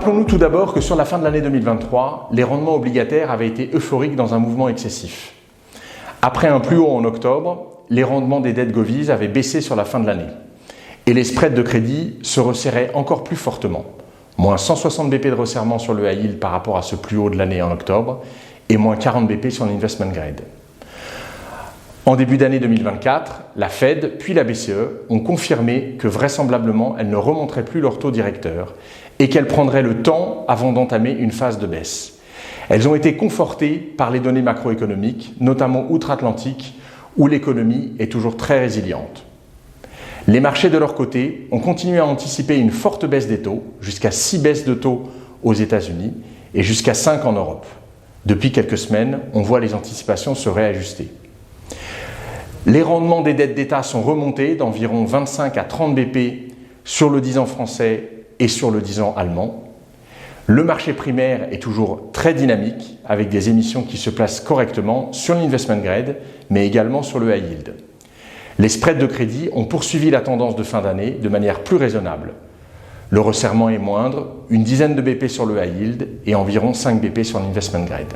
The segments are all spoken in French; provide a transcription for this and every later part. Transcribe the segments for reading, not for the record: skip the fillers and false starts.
Rappelons-nous tout d'abord que sur la fin de l'année 2023, les rendements obligataires avaient été euphoriques dans un mouvement excessif. Après un plus haut en octobre, les rendements des dettes govies avaient baissé sur la fin de l'année et les spreads de crédit se resserraient encore plus fortement. Moins 160 BP de resserrement sur le high yield par rapport à ce plus haut de l'année en octobre et moins 40 BP sur l'investment grade. En début d'année 2024, la Fed puis la BCE ont confirmé que vraisemblablement elles ne remonteraient plus leur taux directeur et qu'elles prendraient le temps avant d'entamer une phase de baisse. Elles ont été confortées par les données macroéconomiques, notamment outre-Atlantique, où l'économie est toujours très résiliente. Les marchés de leur côté ont continué à anticiper une forte baisse des taux, jusqu'à 6 baisses de taux aux États-Unis et jusqu'à 5 en Europe. Depuis quelques semaines, on voit les anticipations se réajuster. Les rendements des dettes d'État sont remontés d'environ 25 à 30 BP sur le 10 ans français et sur le 10 ans allemand. Le marché primaire est toujours très dynamique avec des émissions qui se placent correctement sur l'investment grade mais également sur le high yield. Les spreads de crédit ont poursuivi la tendance de fin d'année de manière plus raisonnable. Le resserrement est moindre, une dizaine de BP sur le high yield et environ 5 BP sur l'investment grade.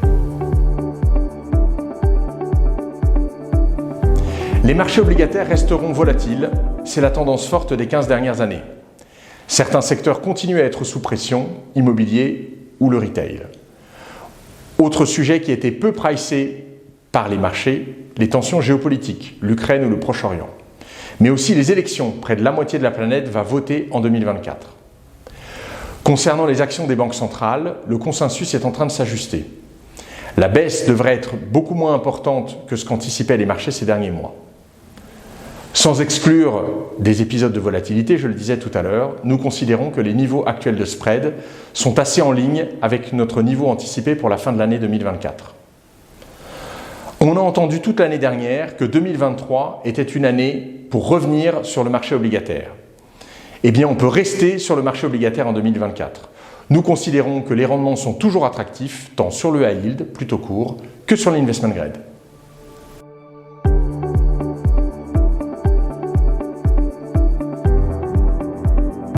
Les marchés obligataires resteront volatiles, c'est la tendance forte des 15 dernières années. Certains secteurs continuent à être sous pression, immobilier ou le retail. Autre sujet qui était peu pricé par les marchés, les tensions géopolitiques, l'Ukraine ou le Proche-Orient. Mais aussi les élections, près de la moitié de la planète va voter en 2024. Concernant les actions des banques centrales, le consensus est en train de s'ajuster. La baisse devrait être beaucoup moins importante que ce qu'anticipaient les marchés ces derniers mois. Sans exclure des épisodes de volatilité, je le disais tout à l'heure, nous considérons que les niveaux actuels de spread sont assez en ligne avec notre niveau anticipé pour la fin de l'année 2024. On a entendu toute l'année dernière que 2023 était une année pour revenir sur le marché obligataire. Eh bien, on peut rester sur le marché obligataire en 2024. Nous considérons que les rendements sont toujours attractifs, tant sur le high yield, plutôt court, que sur l'investment grade.